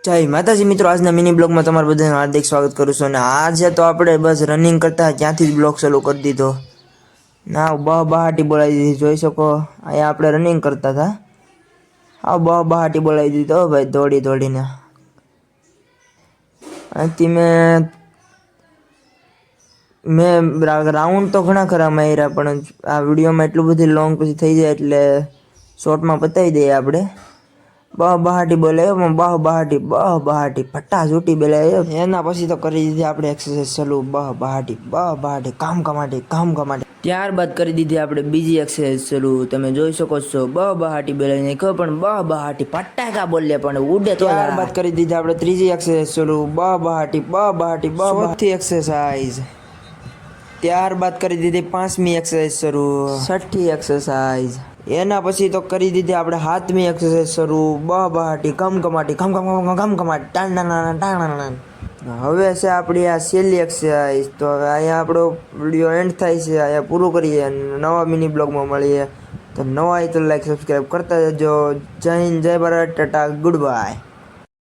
જય માતાજી મિત્રો, આજના મિની બ્લોગમાં તમારું બધાનું હાર્દિક સ્વાગત કરું છું. અને આજે તો આપણે બસ રનિંગ કરતા ત્યાંથી જ બ્લોગ ચાલુ કરી દીધો. ના બહાટી બોલાવી દીધી, જોઈ શકો. અહીંયા આપણે રનિંગ કરતા હતા. બહાટી બોલાવી દીધો ભાઈ, દોડી દોડીને. અહીંથી મેં રાઉન્ડ તો ઘણા ખરા માર્યા, પણ આ વિડીયોમાં એટલું બધું લોંગ પછી થઈ જાય એટલે શોર્ટમાં બતાવી દઈએ આપણે. બહાટી બોલે, બહાટી ફટા છૂટી બોલે. એના પછી તો કરી દીધી આપણે એક્સરસાઇઝ ચાલુ. બહાટી કામ કમાટી. ત્યારબાદ કરી દીધી આપણે બીજી એક્સરસાઇઝ ચાલુ. તમે જોઈ શકો છો, બહાટી બોલાવી નહીં ખબર, પણ બહાટી ફટાકા બોલે પણ ઉડે. ત્યારબાદ કરી દીધી આપણે ત્રીજી એક્સરસાઇઝ ચાલુ. બહાટી ચોથી એક્સરસાઇઝ. ત્યારબાદ કરી દીધી પાંચમી એક્સરસાઇઝ શરૂ. છઠ્ઠી એક્સરસાઇઝ. એના પછી તો કરી દીધી આપણે સાતમી એક્સરસાઇઝ શરૂ. બહાટી કમકમાટી ટાણ. હવે છે આપણી આ છેલ્લી એક્સરસાઇઝ. તો હવે અહીંયા આપણો વિડીયો એન્ડ થાય છે. અહીંયા પૂરું કરીએ. નવા મિની બ્લોગમાં મળીએ. તો નવા હોય તો લાઈક સબસ્ક્રાઈબ કરતા જજો. જય હિન્દ, જય ભારત, ટાટા, ગુડ બાય.